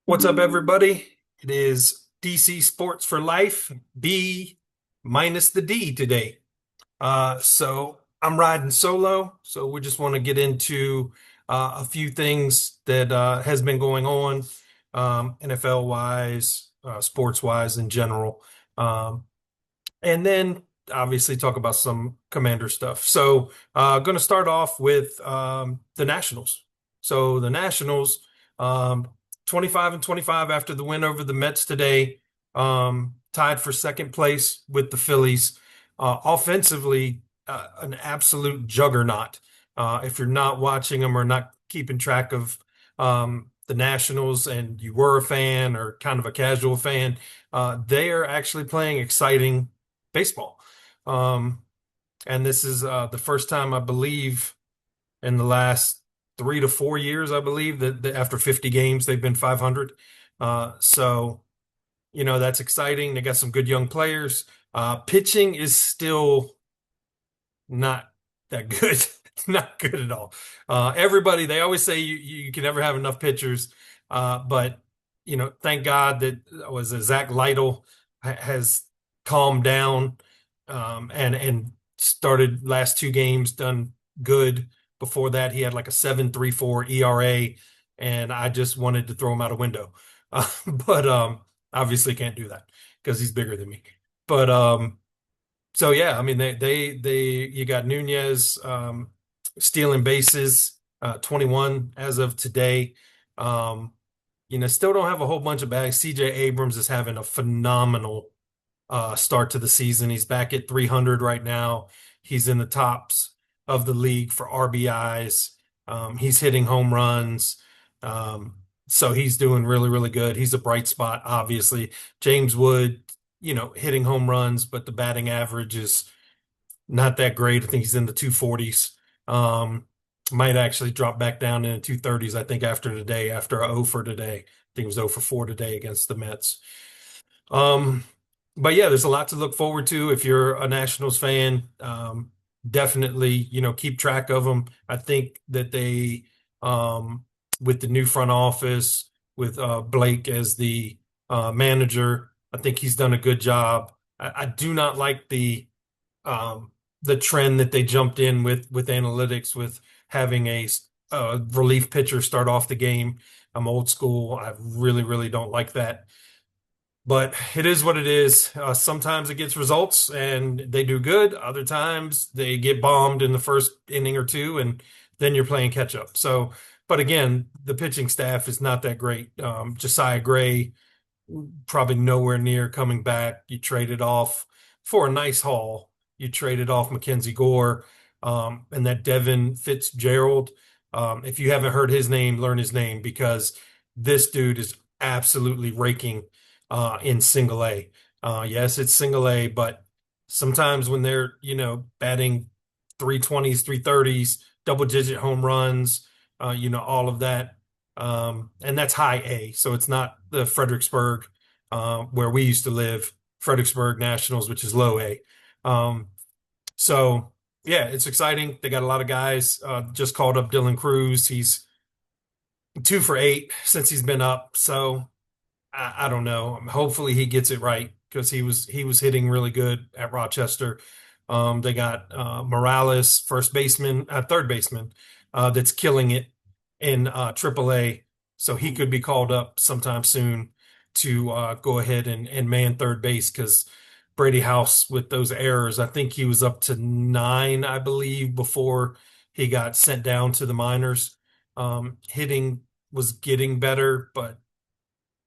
What's up, everybody? It is DC Sports for Life, B minus the D today. So I'm riding solo, so we just want to get into a few things that has been going on, NFL wise, sports wise in general. Um, and then obviously talk about some Commander stuff. So, going to start off with the Nationals. So the Nationals, um, 25 and 25 after the win over the Mets today, tied for second place with the Phillies. Offensively, an absolute juggernaut. If you're not watching them or not keeping track of the Nationals and you were a fan or kind of a casual fan, they are actually playing exciting baseball. Um, and this is the first time, I believe, in the last 3 to 4 years, I believe, that after 50 games, they've been 500. So, that's exciting. They got some good young players. Pitching is still not that good. It's not good at all. Everybody, they always say you can never have enough pitchers. But, thank God that was Zach Lytle has calmed down and started last two games done good. Before that, he had like a 7.34 ERA, and I just wanted to throw him out a window. But obviously can't do that because he's bigger than me. But so yeah, I mean they you got Nunez stealing bases, 21 as of today. Um, still don't have a whole bunch of bags. CJ Abrams is having a phenomenal start to the season. He's back at 300 right now. He's in the tops of the league for RBIs. He's hitting home runs. So he's doing really, really good. He's a bright spot, obviously. James Wood, hitting home runs, but the batting average is not that great. I think he's in the 240s. Might actually drop back down in the 230s, I think, after today, after a 0 for today. I think it was 0 for 4 today against the Mets. Um, but yeah, there's a lot to look forward to if you're a Nationals fan. Definitely, keep track of them. I think that um, with the new front office, with Blake as the manager, I think he's done a good job. I do not like the trend that they jumped in with analytics, with having a relief pitcher start off the game. I'm old school. I really, really don't like that. But it is what it is. Sometimes it gets results and they do good. Other times they get bombed in the first inning or two, and then you're playing catch up. So, but again, the pitching staff is not that great. Josiah Gray, probably nowhere near coming back. You traded off for a nice haul. You traded off Mackenzie Gore, and that Devin Fitzgerald. If you haven't heard his name, learn his name because this dude is absolutely raking in single A. Yes, it's single A, but sometimes when they're, batting 320s, 330s, double digit home runs, all of that. And that's high A. So it's not the Fredericksburg, where we used to live, Fredericksburg Nationals, which is low A. So yeah, it's exciting. They got a lot of guys. Just called up Dylan Cruz. He's 2 for 8 since he's been up. So I don't know. Hopefully he gets it right because he was hitting really good at Rochester. They got Morales, third baseman, that's killing it in AAA. So he could be called up sometime soon to go ahead and man third base because Brady House with those errors, I think he was up to 9, I believe, before he got sent down to the minors. Hitting was getting better, but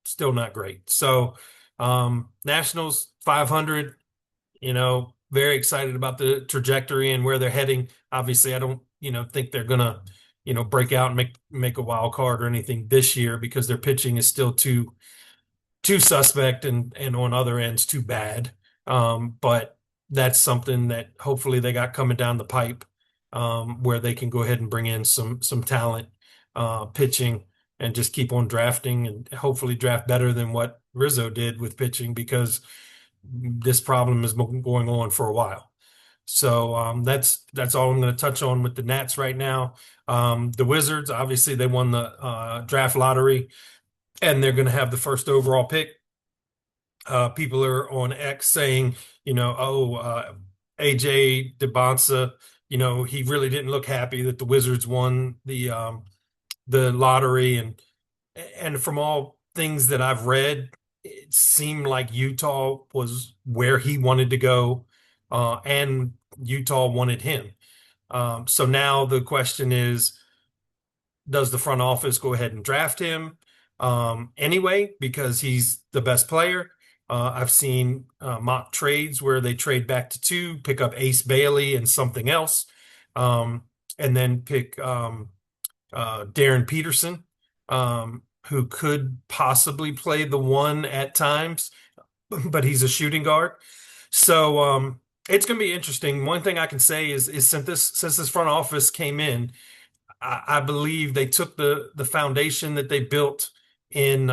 still not great. So, Nationals 500, very excited about the trajectory and where they're heading. Obviously, I don't, think they're gonna, break out and make a wild card or anything this year because their pitching is still too suspect and on other ends too bad. But that's something that hopefully they got coming down the pipe, where they can go ahead and bring in some talent, pitching, and just keep on drafting and hopefully draft better than what Rizzo did with pitching because this problem has been going on for a while. So that's all I'm going to touch on with the Nats right now. The Wizards, obviously, they won the draft lottery. and they're going to have the first overall pick. People are on X saying, AJ DeBonsa, he really didn't look happy that the Wizards won the lottery, and from all things that I've read, it seemed like Utah was where he wanted to go, and Utah wanted him. So now the question is, does the front office go ahead and draft him anyway because he's the best player? I've seen mock trades where they trade back to two, pick up Ace Bailey and something else, um, and then pick Darren Peterson, who could possibly play the one at times, but he's a shooting guard. So it's going to be interesting. One thing I can say is since this front office came in, I believe they took the foundation that they built in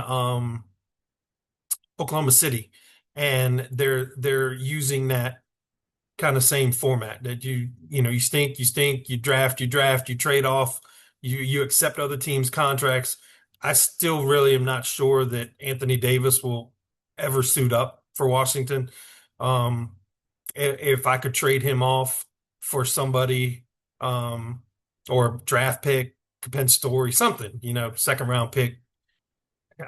Oklahoma City, and they're using that kind of same format that you stink, you draft, you trade off, you accept other teams' contracts. I still really am not sure that Anthony Davis will ever suit up for Washington. Um, if I could trade him off for somebody, um, or draft pick, compensatory, something, second round pick,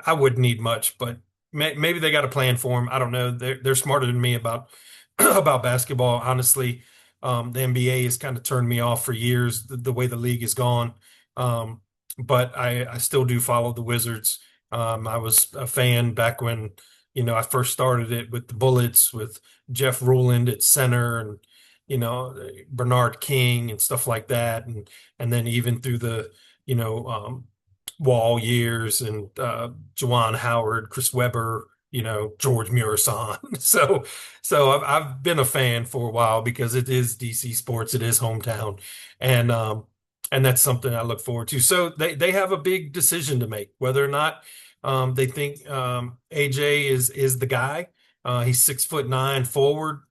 I wouldn't need much, but maybe they got a plan for him. I don't know. They're smarter than me about about basketball. Honestly, the NBA has kind of turned me off for years, the way the league has gone. Um, but I still do follow the Wizards. I was a fan back when, I first started it with the Bullets, with Jeff Ruland at center, and Bernard King and stuff like that, and then even through the Wall years, and Juwan Howard, Chris Webber, George Murasan. So I've been a fan for a while because it is DC sports, it is hometown, and that's something I look forward to. So they have a big decision to make whether or not they think AJ is the guy. He's 6'9" forward,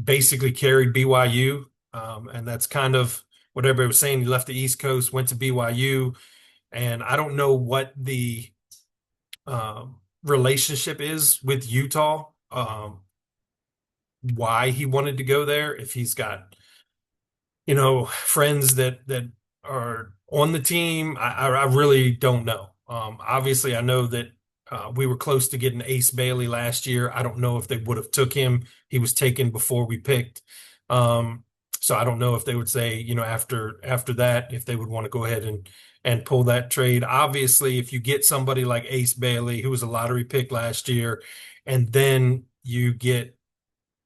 basically carried BYU, and that's kind of what everybody was saying. He left the East Coast, went to BYU, and I don't know what the relationship is with Utah, why he wanted to go there, if he's got, friends that are on the team. I really don't know. Obviously, I know that we were close to getting Ace Bailey last year. I don't know if they would have took him. He was taken before we picked. Um, so I don't know if they would say, after that, if they would want to go ahead and pull that trade. Obviously, if you get somebody like Ace Bailey, who was a lottery pick last year, and then you get,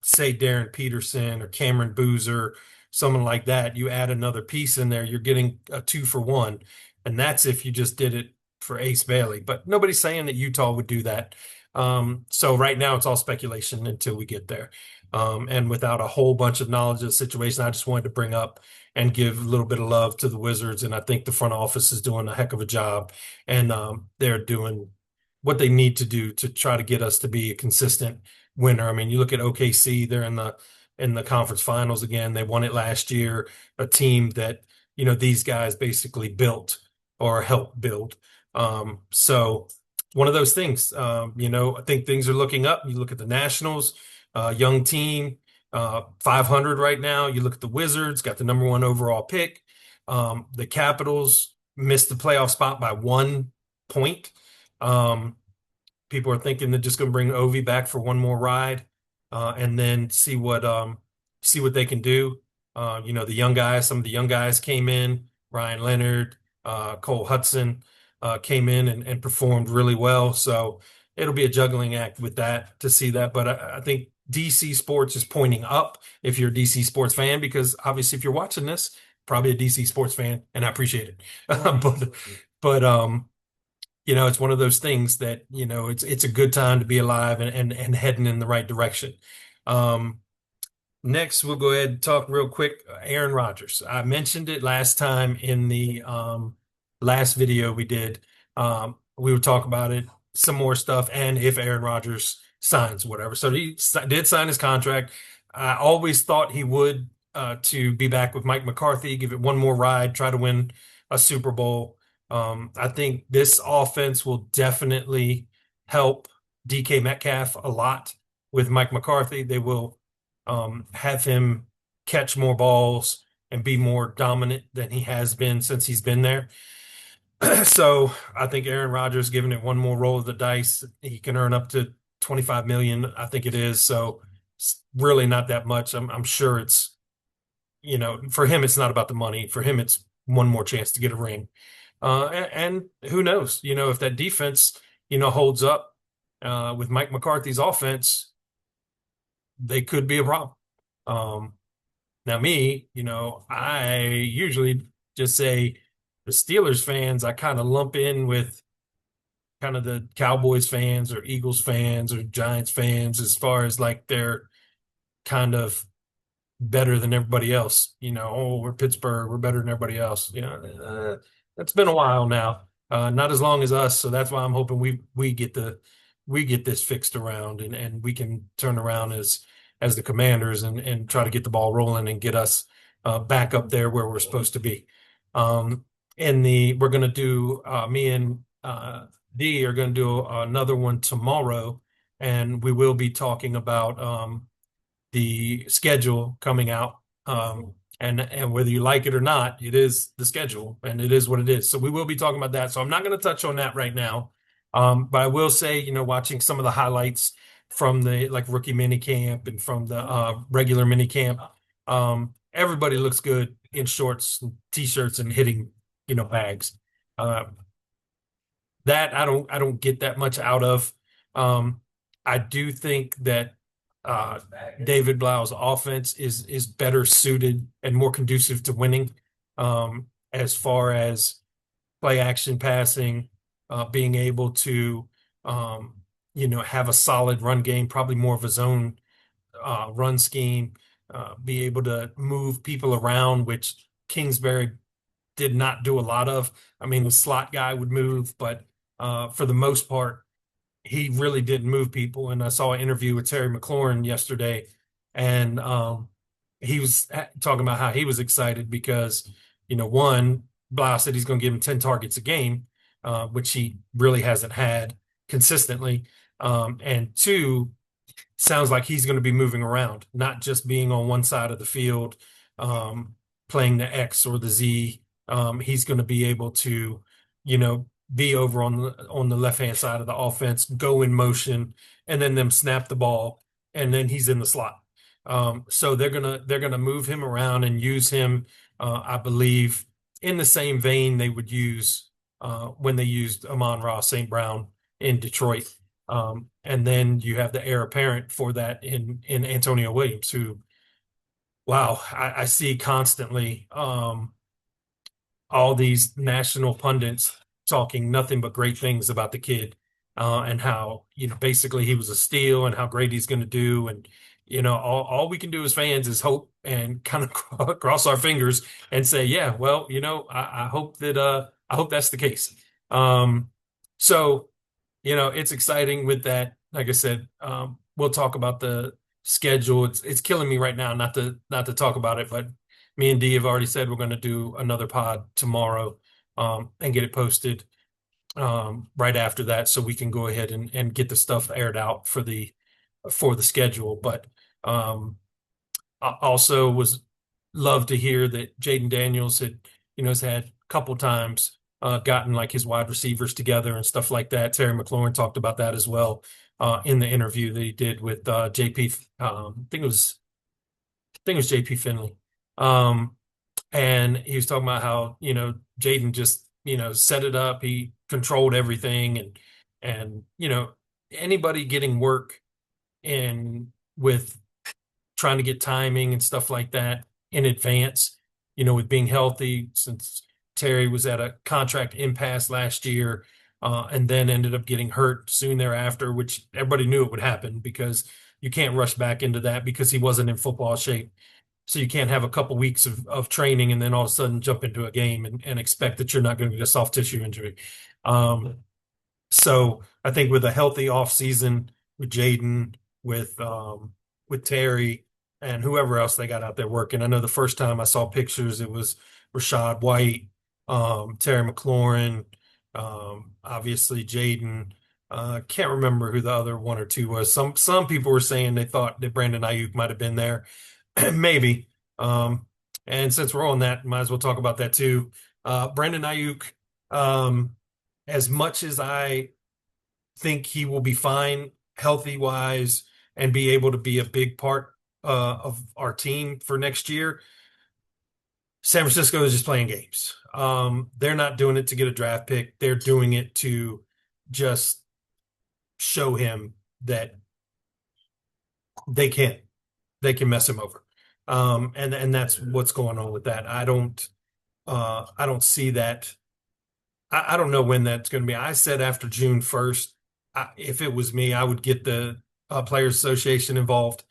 say, Darren Peterson or Cameron Boozer, someone like that, you add another piece in there, you're getting a 2-for-1. And that's if you just did it for Ace Bailey. But nobody's saying that Utah would do that. So right now it's all speculation until we get there. And without a whole bunch of knowledge of the situation, I just wanted to bring up and give a little bit of love to the Wizards. And I think the front office is doing a heck of a job. And they're doing what they need to do to try to get us to be a consistent winner. I mean, you look at OKC, they're in the conference finals again. They won it last year, a team that, these guys basically built or helped build. So one of those things, I think things are looking up. You look at the Nationals, young team, 500 right now. You look at the Wizards, got the number one overall pick. The Capitals missed the playoff spot by 1 point. People are thinking they're just going to bring Ovi back for one more ride, and then see what they can do. The young guys, some of the young guys came in. Ryan Leonard, Cole Hudson came in and performed really well. So it'll be a juggling act with that to see that. But I think DC sports is pointing up if you're a DC sports fan, because obviously if you're watching this, probably a DC sports fan, and I appreciate it. But it's one of those things that, it's a good time to be alive and heading in the right direction. Next, we'll go ahead and talk real quick. Aaron Rodgers. I mentioned it last time in the last video we did. We would talk about it, some more stuff, and if Aaron Rodgers signs, whatever. So he did sign his contract. I always thought he would, to be back with Mike McCarthy, give it one more ride, try to win a Super Bowl. I think this offense will definitely help DK Metcalf a lot with Mike McCarthy. They will have him catch more balls and be more dominant than he has been since he's been there. So I think Aaron Rodgers giving it one more roll of the dice, he can earn up to 25 million, I think it is. So it's really not that much. I'm sure it's, for him, it's not about the money. For him, it's one more chance to get a ring. And who knows, if that defense, holds up with Mike McCarthy's offense, they could be a problem. Um, Now, me, I usually just say the Steelers fans, I kind of lump in with kind of the Cowboys fans or Eagles fans or Giants fans as far as like they're kind of better than everybody else. Oh, we're Pittsburgh, we're better than everybody else. That's been a while now. Not as long as us, so that's why I'm hoping we get this fixed around and we can turn around as the Commanders and try to get the ball rolling and get us back up there where we're supposed to be. We're gonna do me and D are gonna do another one tomorrow, and we will be talking about the schedule coming out. And whether you like it or not, it is the schedule and it is what it is. So we will be talking about that. So I'm not going to touch on that right now. But I will say, watching some of the highlights from the like rookie mini camp and from the regular mini camp, everybody looks good in shorts and t-shirts and hitting, bags. Uh, that I don't get that much out of. Um, I do think that uh, David Blau's offense is better suited and more conducive to winning as far as play action passing, being able to have a solid run game, probably more of a zone run scheme, be able to move people around, which Kingsbury did not do a lot of. I mean, the slot guy would move, but for the most part, he really didn't move people. And I saw an interview with Terry McLaurin yesterday, and he was talking about how he was excited because, one, Blau said he's going to give him 10 targets a game, which he really hasn't had consistently. And two, sounds like he's going to be moving around, not just being on one side of the field, um, playing the X or the Z. He's going to be able to, be over on the left hand side of the offense, go in motion, and then them snap the ball, and then he's in the slot. So they're gonna move him around and use him, I believe, in the same vein they would use when they used Amon-Ra St. Brown in Detroit. And then you have the heir apparent for that in Antonio Williams, who, wow, I see constantly all these national pundits talking nothing but great things about the kid and how, basically he was a steal and how great he's going to do. And, all we can do as fans is hope and kind of cross our fingers and say, yeah, well, I hope I hope that's the case. So, it's exciting with that. Like I said, we'll talk about the schedule. It's killing me right now not to talk about it, but me and Dee have already said we're going to do another pod tomorrow and get it posted right after that, so we can go ahead and get the stuff aired out for the schedule. But I also was love to hear that Jaden Daniels has had a couple times gotten like his wide receivers together and stuff like that. Terry McLaurin talked about that as well in the interview that he did with JP. I think it was JP Finley. Um, and he was talking about how, Jaden just, set it up. He controlled everything and, anybody getting work in with trying to get timing and stuff like that in advance, with being healthy, since Terry was at a contract impasse last year, and then ended up getting hurt soon thereafter, which everybody knew it would happen because you can't rush back into that because he wasn't in football shape. So you can't have a couple weeks of training and then all of a sudden jump into a game and expect that you're not going to get a soft tissue injury. Um, so I think with a healthy off season with Jaden, with Terry and whoever else they got out there working. I know the first time I saw pictures, it was Rashad White. Terry McLaurin, obviously Jaden. Can't remember who the other one or two was. Some people were saying they thought that Brandon Ayuk might have been there. Maybe. Um, and since we're on that, might as well talk about that too. Brandon Ayuk, um, as much as I think he will be fine healthy wise and be able to be a big part of our team for next year, San Francisco is just playing games. They're not doing it to get a draft pick. They're doing it to just show him that they can they can mess him over. And that's what's going on with that. I don't see that. I don't know when that's going to be. I said after June 1st, if it was me, I would get the Players Association involved.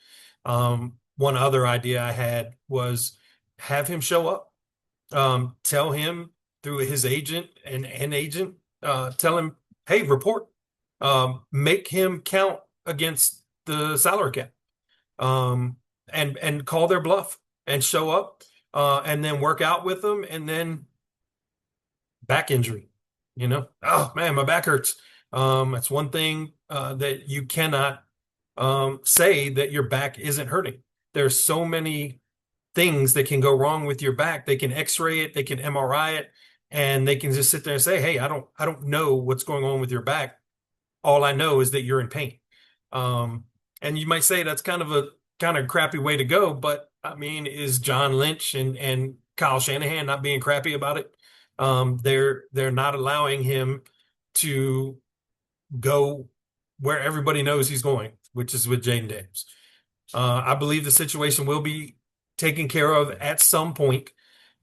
One other idea I had was have him show up. Tell him through his agent and an agent, tell him, hey, report. Make him count against the salary cap. Um, and call their bluff and show up, and then work out with them, and then back injury. Oh man, my back hurts. That's one thing that you cannot say that your back isn't hurting. There's so many things that can go wrong with your back. They can X-ray it, they can MRI it, and they can just sit there and say, "Hey, I don't know what's going on with your back. All I know is that you're in pain." Um, and you might say that's kind of crappy way to go, but I mean, is John Lynch and Kyle Shanahan not being crappy about it? They're not allowing him to go where everybody knows he's going, which is with Jaden Daniels. I believe the situation will be taken care of at some point,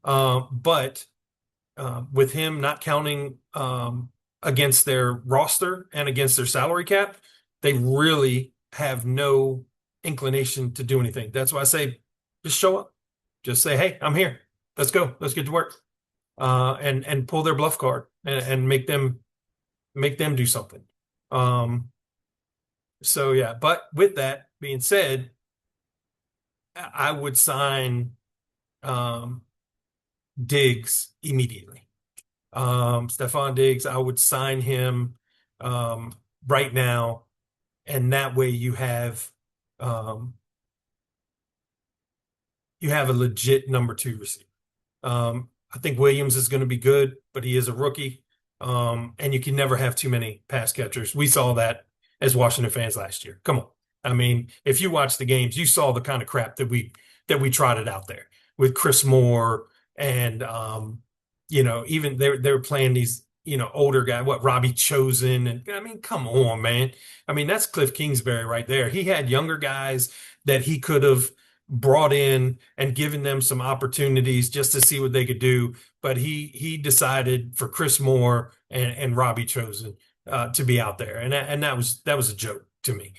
but with him not counting against their roster and against their salary cap, they really have no inclination to do anything. That's why I say just show up. Just say, hey, I'm here. Let's go. Let's get to work. And pull their bluff card and make them do something. So yeah, but with that being said, I would sign um, Diggs immediately. Stephon Diggs, I would sign him um, right now, and that way um, you have a legit number two receiver. I think Williams is going to be good, but he is a rookie. And you can never have too many pass catchers. We saw that as Washington fans last year. Come on. I mean, if you watch the games, you saw the kind of crap that we trotted out there with Chris Moore and even they were playing these, older guy, what Robbie Chosen, and I mean, come on, man. I mean, that's Cliff Kingsbury right there. He had younger guys that he could have brought in and given them some opportunities just to see what they could do. But he decided for Chris Moore and Robbie Chosen to be out there, and that was a joke to me.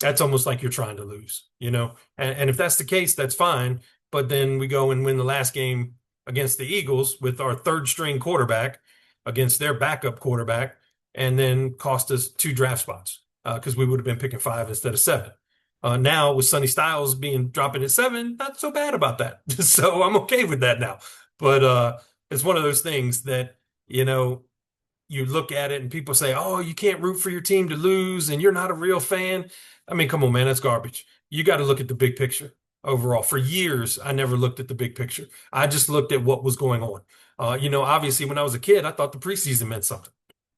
That's almost like you're trying to lose, And if that's the case, that's fine. But then we go and win the last game against the Eagles with our third string quarterback against their backup quarterback, and then cost us two draft spots because we would have been picking five instead of seven. Now with Sonny Styles being dropping at seven, not so bad about that. So I'm okay with that now. But it's one of those things that, you look at it and people say, oh, you can't root for your team to lose and you're not a real fan. I mean, come on, man, that's garbage. You got to look at the big picture overall. For years, I never looked at the big picture. I just looked at what was going on. Obviously, when I was a kid, I thought the preseason meant something.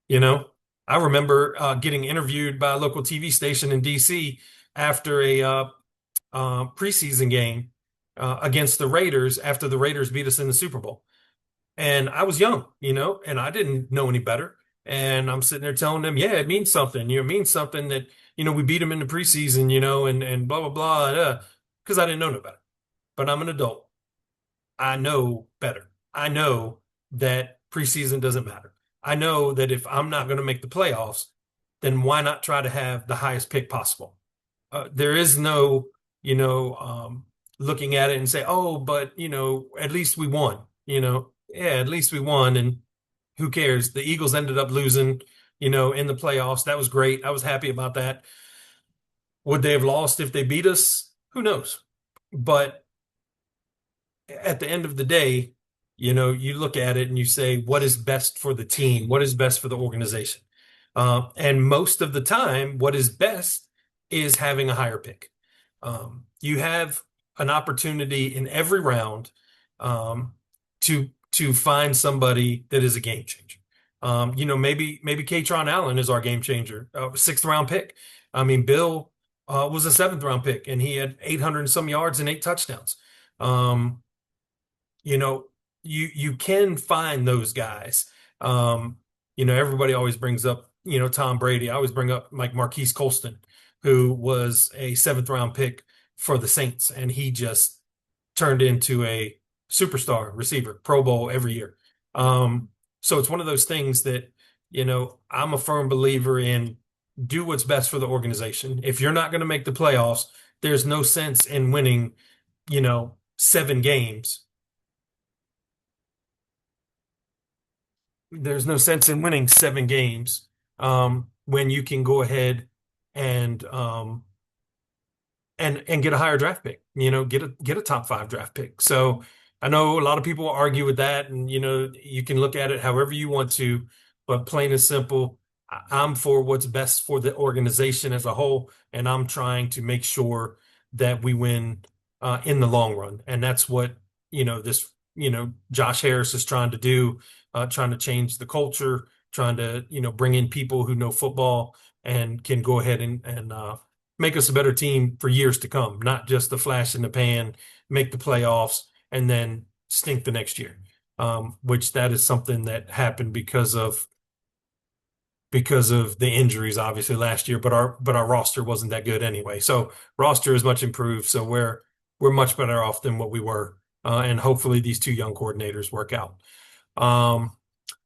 You know, I remember getting interviewed by a local TV station in DC after a preseason game against the Raiders after the Raiders beat us in the Super Bowl. And I was young, and I didn't know any better. And I'm sitting there telling them, yeah, it means something. It means something that, we beat them in the preseason, and blah, blah, blah, because I didn't know no better. But I'm an adult. I know better. I know that preseason doesn't matter. I know that if I'm not going to make the playoffs, then why not try to have the highest pick possible? There is no, looking at it and say, oh, but, at least we won, yeah, at least we won. And who cares? The Eagles ended up losing, in the playoffs. That was great. I was happy about that. Would they have lost if they beat us? Who knows? But at the end of the day, you look at it and you say, what is best for the team? What is best for the organization? And most of the time, what is best is having a higher pick. You have an opportunity in every round um, to find somebody that is a game changer. Maybe Katron Allen is our game changer, sixth round pick. I mean, Bill was a seventh round pick, and he had 800 and some yards and 8 touchdowns. Um, you know, you can find those guys. Um, Everybody always brings up, Tom Brady. I always bring up like Marquise Colston, who was a seventh round pick for the Saints, and he just turned into a superstar receiver, Pro Bowl every year. So it's one of those things that, I'm a firm believer in do what's best for the organization. If you're not going to make the playoffs, there's no sense in winning, 7 games. There's no sense in winning 7 games when you can go ahead and and get a higher draft pick, get a top 5 draft pick. So I know a lot of people argue with that, and you can look at it however you want to, but plain and simple, I'm for what's best for the organization as a whole, and I'm trying to make sure that we win in the long run. And that's what, this, Josh Harris is trying to do, trying to change the culture, trying to, bring in people who know football and can go ahead and make us a better team for years to come, not just the flash in the pan, make the playoffs, and then stink the next year. Which that is something that happened because of the injuries, obviously last year, but our roster wasn't that good anyway. So roster is much improved, so we're much better off than what we were, and hopefully these 2 young coordinators work out. Um,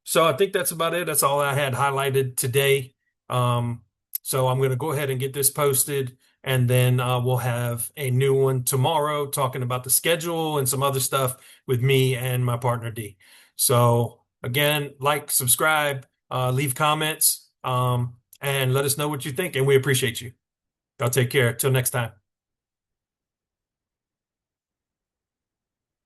so I think that's about it. That's all I had highlighted today. Um, so I'm going to go ahead and get this posted, and then we'll have a new one tomorrow talking about the schedule and some other stuff with me and my partner D. So again, like, subscribe, leave comments, and let us know what you think, and we appreciate you. Y'all take care. Till next time.